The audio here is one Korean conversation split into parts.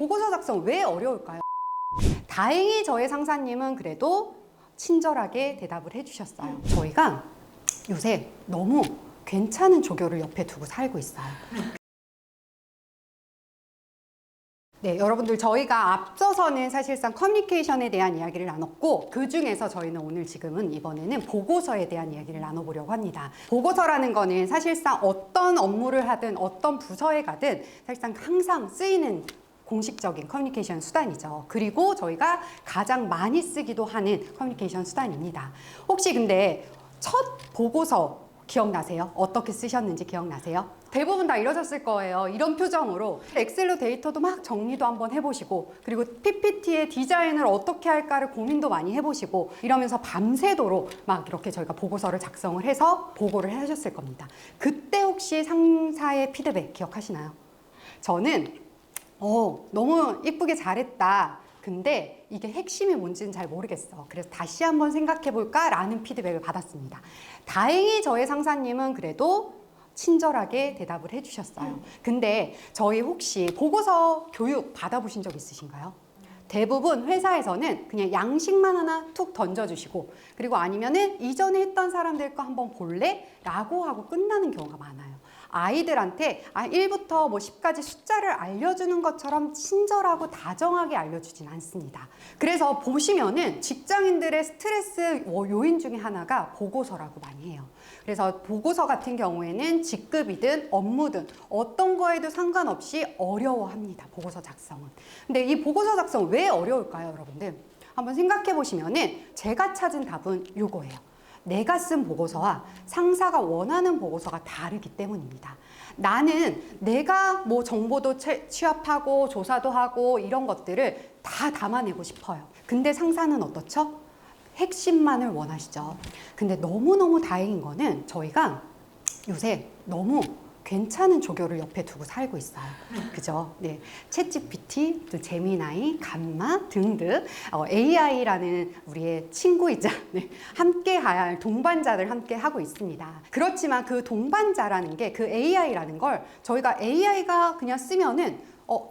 보고서 작성 왜 어려울까요? 다행히 저의 상사님은 그래도 친절하게 대답을 해주셨어요. 저희가 요새 너무 괜찮은 조교를 옆에 두고 살고 있어요. 네, 여러분들 저희가 앞서서는 사실상 커뮤니케이션에 대한 이야기를 나눴고 그 중에서 저희는 오늘 지금은 이번에는 보고서에 대한 이야기를 나눠보려고 합니다. 보고서라는 거는 사실상 어떤 업무를 하든 어떤 부서에 가든 사실상 항상 쓰이는 공식적인 커뮤니케이션 수단이죠. 그리고 저희가 가장 많이 쓰기도 하는 커뮤니케이션 수단입니다. 혹시 근데 첫 보고서 기억나세요? 어떻게 쓰셨는지 기억나세요? 대부분 다 이러셨을 거예요. 이런 표정으로 엑셀로 데이터도 막 정리도 한번 해보시고 그리고 PPT의 디자인을 어떻게 할까를 고민도 많이 해보시고 이러면서 밤새도록 막 이렇게 저희가 보고서를 작성을 해서 보고를 하셨을 겁니다. 그때 혹시 상사의 피드백 기억하시나요? 저는 너무 예쁘게 잘했다. 근데 이게 핵심이 뭔지는 잘 모르겠어. 그래서 다시 한번 생각해 볼까? 라는 피드백을 받았습니다. 다행히 저의 상사님은 그래도 친절하게 대답을 해주셨어요. 근데 저희 혹시 보고서 교육 받아보신 적 있으신가요? 대부분 회사에서는 그냥 양식만 하나 툭 던져주시고 그리고 아니면은 이전에 했던 사람들 거 한번 볼래? 라고 하고 끝나는 경우가 많아요. 아이들한테 1부터 뭐 10까지 숫자를 알려주는 것처럼 친절하고 다정하게 알려주진 않습니다. 그래서 보시면은 직장인들의 스트레스 요인 중에 하나가 보고서라고 많이 해요. 그래서 보고서 같은 경우에는 직급이든 업무든 어떤 거에도 상관없이 어려워합니다. 보고서 작성은. 근데 이 보고서 작성 왜 어려울까요, 여러분들? 한번 생각해 보시면은 제가 찾은 답은 요거예요. 내가 쓴 보고서와 상사가 원하는 보고서가 다르기 때문입니다. 나는 내가 뭐 정보도 취합하고 조사도 하고 이런 것들을 다 담아내고 싶어요. 근데 상사는 어떻죠? 핵심만을 원하시죠. 근데 너무너무 다행인 거는 저희가 요새 너무 괜찮은 조교를 옆에 두고 살고 있어요. 그죠? 네. 챗GPT, 또 제미나이, 감마 등등 AI라는 우리의 친구이자 함께 할 동반자를 함께 하고 있습니다. 그렇지만 그 동반자라는 게 그 AI라는 걸 저희가 AI가 그냥 쓰면은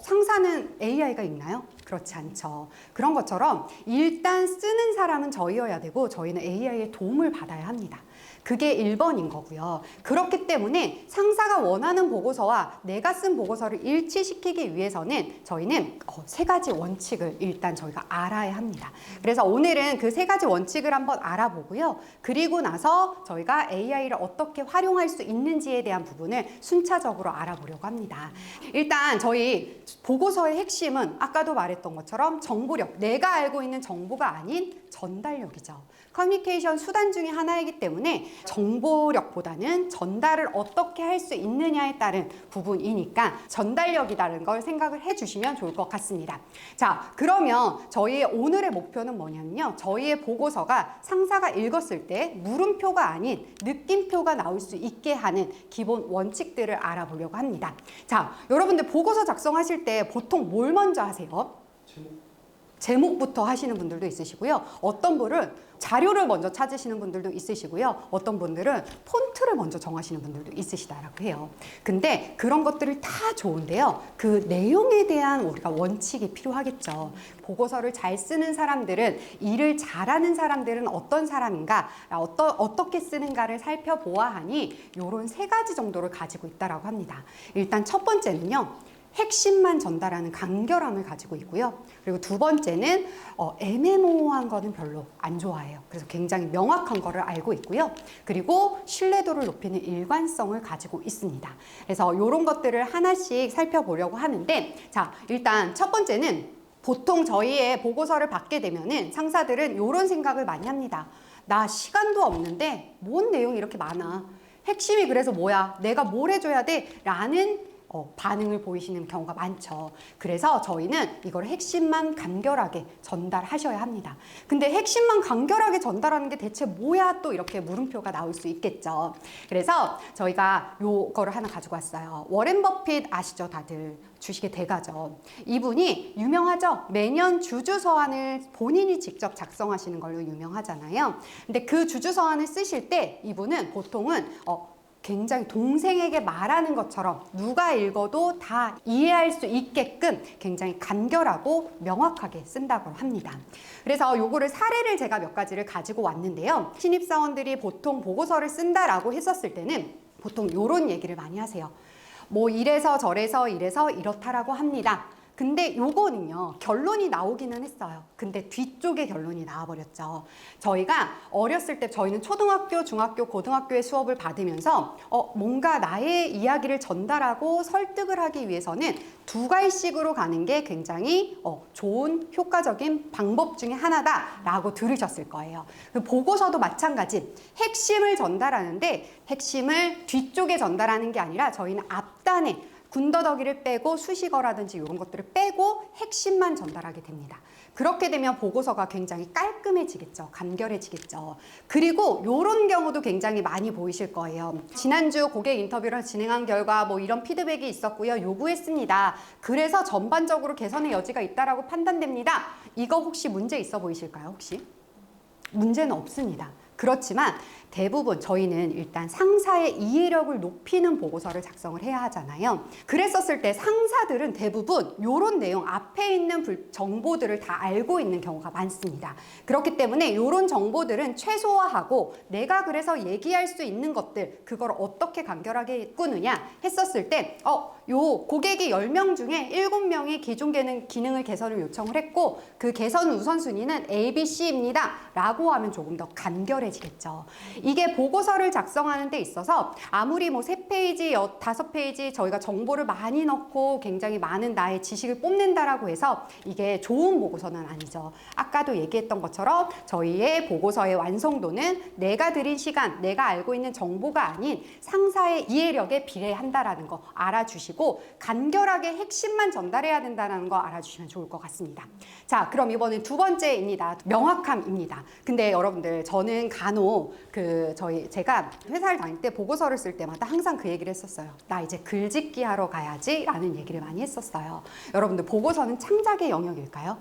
상사는 AI가 있나요? 그렇지 않죠. 그런 것처럼 일단 쓰는 사람은 저희여야 되고 저희는 AI의 도움을 받아야 합니다. 그게 1번인 거고요. 그렇기 때문에 상사가 원하는 보고서와 내가 쓴 보고서를 일치시키기 위해서는 저희는 3가지 원칙을 일단 저희가 알아야 합니다. 그래서 오늘은 그 3가지 원칙을 한번 알아보고요. 그리고 나서 저희가 AI를 어떻게 활용할 수 있는지에 대한 부분을 순차적으로 알아보려고 합니다. 일단 저희 보고서의 핵심은 아까도 말했던 것처럼 정보력, 내가 알고 있는 정보가 아닌 전달력이죠. 커뮤니케이션 수단 중에 하나이기 때문에 정보력보다는 전달을 어떻게 할 수 있느냐에 따른 부분이니까 전달력이라는 걸 생각을 해주시면 좋을 것 같습니다. 자, 그러면 저희의 오늘의 목표는 뭐냐면요. 저희의 보고서가 상사가 읽었을 때 물음표가 아닌 느낌표가 나올 수 있게 하는 기본 원칙들을 알아보려고 합니다. 자, 여러분들 보고서 작성하실 때 보통 뭘 먼저 하세요? 제목부터 하시는 분들도 있으시고요. 어떤 분은 자료를 먼저 찾으시는 분들도 있으시고요. 어떤 분들은 폰트를 먼저 정하시는 분들도 있으시다라고 해요. 근데 그런 것들을 다 좋은데요. 그 내용에 대한 우리가 원칙이 필요하겠죠. 보고서를 잘 쓰는 사람들은, 일을 잘하는 사람들은 어떤 사람인가, 어떻게 쓰는가를 살펴보아하니 이런 3가지 정도를 가지고 있다라고 합니다. 일단 첫 번째는요. 핵심만 전달하는 간결함을 가지고 있고요. 그리고 2번째는 애매모호한 거는 별로 안 좋아해요. 그래서 굉장히 명확한 거를 알고 있고요. 그리고 신뢰도를 높이는 일관성을 가지고 있습니다. 그래서 이런 것들을 하나씩 살펴보려고 하는데, 자, 일단 첫 번째는 보통 저희의 보고서를 받게 되면은 상사들은 이런 생각을 많이 합니다. 나 시간도 없는데 뭔 내용이 이렇게 많아. 핵심이 그래서 뭐야? 내가 뭘 해줘야 돼? 라는 반응을 보이시는 경우가 많죠. 그래서 저희는 이걸 핵심만 간결하게 전달하셔야 합니다. 근데 핵심만 간결하게 전달하는 게 대체 뭐야? 또 이렇게 물음표가 나올 수 있겠죠. 그래서 저희가 요거를 하나 가지고 왔어요. 워렌 버핏 아시죠? 다들 주식의 대가죠. 이분이 유명하죠? 매년 주주서한을 본인이 직접 작성하시는 걸로 유명하잖아요. 근데 그 주주서한을 쓰실 때 이분은 보통은 굉장히 동생에게 말하는 것처럼 누가 읽어도 다 이해할 수 있게끔 굉장히 간결하고 명확하게 쓴다고 합니다. 그래서 요거를 사례를 제가 몇 가지를 가지고 왔는데요. 신입사원들이 보통 보고서를 쓴다라고 했었을 때는 보통 요런 얘기를 많이 하세요. 뭐 이래서 저래서 이래서 이렇다라고 합니다. 근데 요거는요, 결론이 나오기는 했어요. 근데 뒤쪽에 결론이 나와버렸죠. 저희가 어렸을 때 저희는 초등학교, 중학교, 고등학교의 수업을 받으면서 뭔가 나의 이야기를 전달하고 설득을 하기 위해서는 두 갈씩으로 가는 게 굉장히 좋은 효과적인 방법 중에 하나다라고 들으셨을 거예요. 그 보고서도 마찬가지. 핵심을 전달하는데 핵심을 뒤쪽에 전달하는 게 아니라 저희는 앞단에 군더더기를 빼고 수식어라든지 이런 것들을 빼고 핵심만 전달하게 됩니다. 그렇게 되면 보고서가 굉장히 깔끔해지겠죠. 간결해지겠죠. 그리고 이런 경우도 굉장히 많이 보이실 거예요. 지난주 고객 인터뷰를 진행한 결과 뭐 이런 피드백이 있었고요. 요구했습니다. 그래서 전반적으로 개선의 여지가 있다라고 판단됩니다. 이거 혹시 문제 있어 보이실까요? 혹시? 문제는 없습니다. 그렇지만 대부분 저희는 일단 상사의 이해력을 높이는 보고서를 작성을 해야 하잖아요. 그랬었을 때 상사들은 대부분 이런 내용 앞에 있는 정보들을 다 알고 있는 경우가 많습니다. 그렇기 때문에 이런 정보들은 최소화하고 내가 그래서 얘기할 수 있는 것들 그걸 어떻게 간결하게 꾸느냐 했었을 때 요 고객이 10명 중에 7명이 기존 기능을 개선을 요청을 했고 그 개선 우선순위는 A, B, C입니다 라고 하면 조금 더 간결해지겠죠. 이게 보고서를 작성하는 데 있어서 아무리 뭐 3페이지, 5페이지 저희가 정보를 많이 넣고 굉장히 많은 나의 지식을 뽐낸다라고 해서 이게 좋은 보고서는 아니죠. 아까도 얘기했던 것처럼 저희의 보고서의 완성도는 내가 드린 시간, 내가 알고 있는 정보가 아닌 상사의 이해력에 비례한다라는 거 알아주시고 간결하게 핵심만 전달해야 된다는 거 알아주시면 좋을 것 같습니다. 자, 그럼 이번엔 두 번째입니다. 명확함입니다. 근데 여러분들 저는 간혹 제가 회사를 다닐 때 보고서를 쓸 때마다 항상 그 얘기를 했었어요. 나 이제 글짓기 하러 가야지 라는 얘기를 많이 했었어요. 여러분들 보고서는 창작의 영역일까요?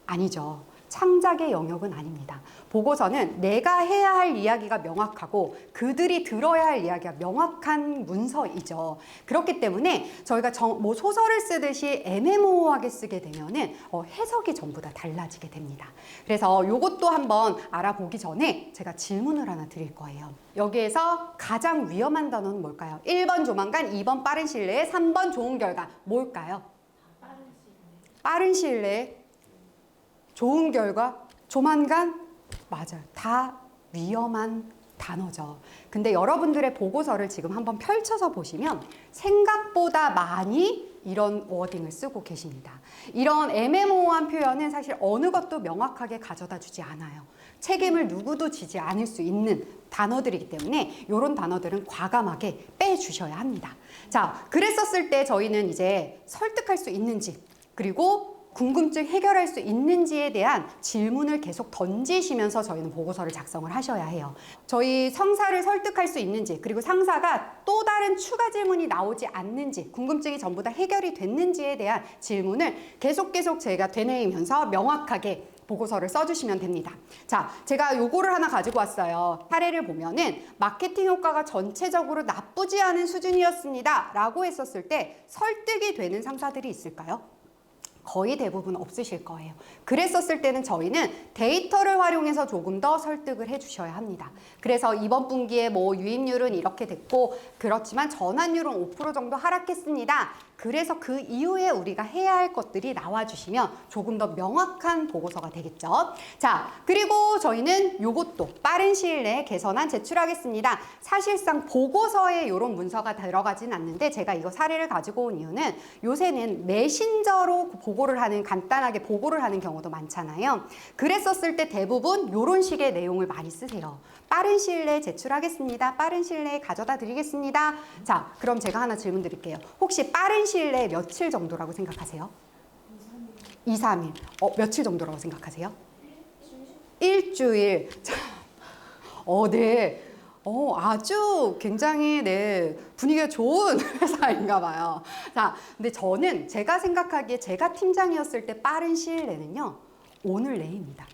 아니죠. 창작의 영역은 아닙니다. 보고서는 내가 해야 할 이야기가 명확하고 그들이 들어야 할 이야기가 명확한 문서이죠. 그렇기 때문에 저희가 뭐 소설을 쓰듯이 애매모호하게 쓰게 되면은 해석이 전부 다 달라지게 됩니다. 그래서 이것도 한번 알아보기 전에 제가 질문을 하나 드릴 거예요. 여기에서 가장 위험한 단어는 뭘까요? 1번 조만간, 2번 빠른 시일 내에, 3번 좋은 결과. 뭘까요? 빠른 시일 내에. 좋은 결과, 조만간, 맞아요. 다 위험한 단어죠. 근데 여러분들의 보고서를 지금 한번 펼쳐서 보시면 생각보다 많이 이런 워딩을 쓰고 계십니다. 이런 애매모호한 표현은 사실 어느 것도 명확하게 가져다 주지 않아요. 책임을 누구도 지지 않을 수 있는 단어들이기 때문에 이런 단어들은 과감하게 빼주셔야 합니다. 자, 그랬었을 때 저희는 이제 설득할 수 있는지, 그리고 궁금증 해결할 수 있는지에 대한 질문을 계속 던지시면서 저희는 보고서를 작성을 하셔야 해요. 저희 상사를 설득할 수 있는지, 그리고 상사가 또 다른 추가 질문이 나오지 않는지, 궁금증이 전부 다 해결이 됐는지에 대한 질문을 계속 제가 되뇌이면서 명확하게 보고서를 써주시면 됩니다. 자, 제가 요거를 하나 가지고 왔어요. 사례를 보면은 마케팅 효과가 전체적으로 나쁘지 않은 수준이었습니다 라고 했었을 때 설득이 되는 상사들이 있을까요? 거의 대부분 없으실 거예요. 그랬었을 때는 저희는 데이터를 활용해서 조금 더 설득을 해주셔야 합니다. 그래서 이번 분기에 뭐 유입률은 이렇게 됐고 그렇지만 전환율은 5% 정도 하락했습니다. 그래서 그 이후에 우리가 해야 할 것들이 나와주시면 조금 더 명확한 보고서가 되겠죠. 자, 그리고 저희는 요것도 빠른 시일 내에 개선안 제출하겠습니다. 사실상 보고서에 이런 문서가 들어가진 않는데 제가 이거 사례를 가지고 온 이유는 요새는 메신저로 간단하게 보고를 하는 경우도 많잖아요. 그랬었을 때 대부분 이런 식의 내용을 많이 쓰세요. 빠른 시일 내에 제출하겠습니다. 빠른 시일 내에 가져다 드리겠습니다. 자, 그럼 제가 하나 질문 드릴게요. 혹시 빠른 시일 내에 며칠 정도라고 생각하세요? 2, 3일. 며칠 정도라고 생각하세요? 일주일. 네. 아주 굉장히 분위기가 좋은 회사인가 봐요. 자, 근데 저는 제가 생각하기에 제가 팀장이었을 때 빠른 시일 내는요, 오늘 내일입니다.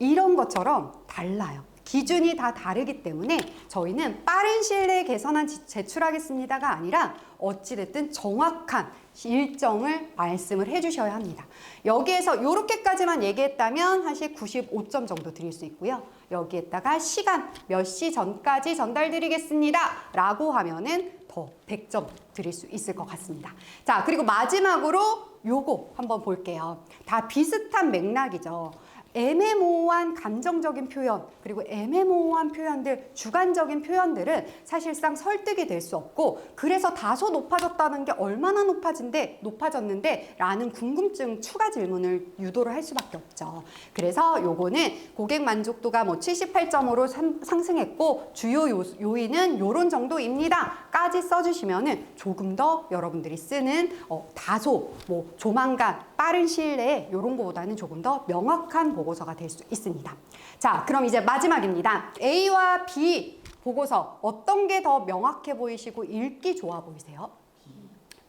이런 것처럼 달라요. 기준이 다 다르기 때문에 저희는 빠른 시일 내에 개선안 제출하겠습니다가 아니라 어찌됐든 정확한 일정을 말씀을 해주셔야 합니다. 여기에서 이렇게까지만 얘기했다면 사실 95점 정도 드릴 수 있고요. 여기에다가 시간 몇 시 전까지 전달드리겠습니다 라고 하면은 더 100점 드릴 수 있을 것 같습니다. 자, 그리고 마지막으로 요거 한번 볼게요. 다 비슷한 맥락이죠. 애매모호한 감정적인 표현, 그리고 애매모호한 표현들, 주관적인 표현들은 사실상 설득이 될 수 없고, 그래서 다소 높아졌다는 게 얼마나 높아졌는데 라는 궁금증 추가 질문을 유도를 할 수밖에 없죠. 그래서 요거는 고객 만족도가 뭐 78점으로 상승했고 주요 요인은 요런 정도입니다 까지 써주시면은 조금 더 여러분들이 쓰는 다소 뭐 조만간 빠른 시일 내에 요런 거보다는 조금 더 명확한 보고서가 될 수 있습니다. 자, 그럼 이제 마지막입니다. A와 B 보고서 어떤 게 더 명확해 보이시고 읽기 좋아 보이세요?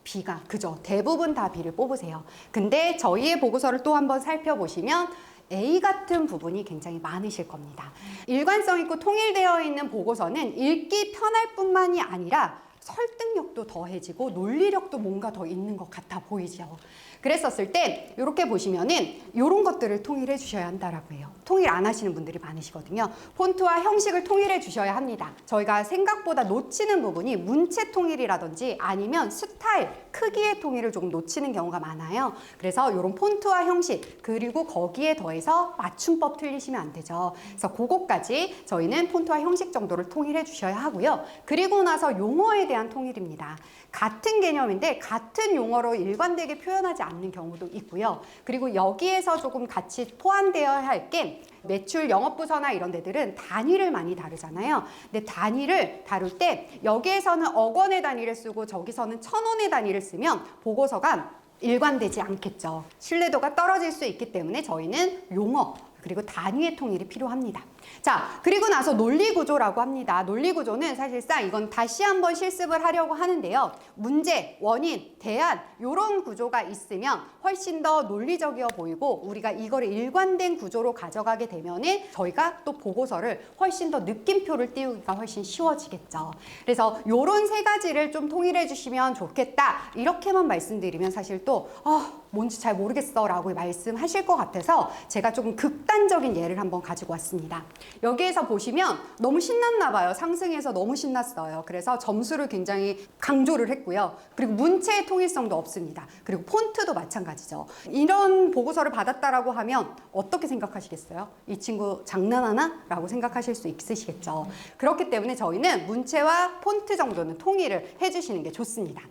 B가, 그죠? 대부분 다 B를 뽑으세요. 근데 저희의 보고서를 또 한번 살펴보시면 A 같은 부분이 굉장히 많으실 겁니다. 일관성 있고 통일되어 있는 보고서는 읽기 편할 뿐만이 아니라 설득력도 더해지고 논리력도 뭔가 더 있는 것 같아 보이죠. 그랬었을 때 이렇게 보시면은 이런 것들을 통일해 주셔야 한다라고 해요. 통일 안 하시는 분들이 많으시거든요. 폰트와 형식을 통일해 주셔야 합니다. 저희가 생각보다 놓치는 부분이 문체 통일이라든지 아니면 스타일, 크기의 통일을 조금 놓치는 경우가 많아요. 그래서 이런 폰트와 형식 그리고 거기에 더해서 맞춤법 틀리시면 안 되죠. 그래서 그것까지 저희는 폰트와 형식 정도를 통일해 주셔야 하고요. 그리고 나서 용어에 대한 통일입니다. 같은 개념인데 같은 용어로 일관되게 표현하지 않는 경우도 있고요. 그리고 여기에서 조금 같이 포함되어야 할 게 매출 영업부서나 이런 데들은 단위를 많이 다루잖아요. 근데 단위를 다룰 때 여기에서는 억 원의 단위를 쓰고 저기서는 1,000원의 단위를 쓰면 보고서가 일관되지 않겠죠. 신뢰도가 떨어질 수 있기 때문에 저희는 용어 그리고 단위의 통일이 필요합니다. 자, 그리고 나서 논리구조라고 합니다. 논리구조는 사실상 이건 다시 한번 실습을 하려고 하는데요. 문제, 원인, 대안 이런 구조가 있으면 훨씬 더 논리적이어 보이고 우리가 이거를 일관된 구조로 가져가게 되면은 저희가 또 보고서를 훨씬 더 느낌표를 띄우기가 훨씬 쉬워지겠죠. 그래서 이런 세 가지를 좀 통일해 주시면 좋겠다. 이렇게만 말씀드리면 사실 또 뭔지 잘 모르겠어 라고 말씀하실 것 같아서 제가 조금 극단적인 예를 한번 가지고 왔습니다. 여기에서 보시면 너무 신났나 봐요. 상승해서 너무 신났어요. 그래서 점수를 굉장히 강조를 했고요. 그리고 문체의 통일성도 없습니다. 그리고 폰트도 마찬가지죠. 이런 보고서를 받았다라고 하면 어떻게 생각하시겠어요? 이 친구 장난하나? 라고 생각하실 수 있으시겠죠. 그렇기 때문에 저희는 문체와 폰트 정도는 통일을 해주시는 게 좋습니다.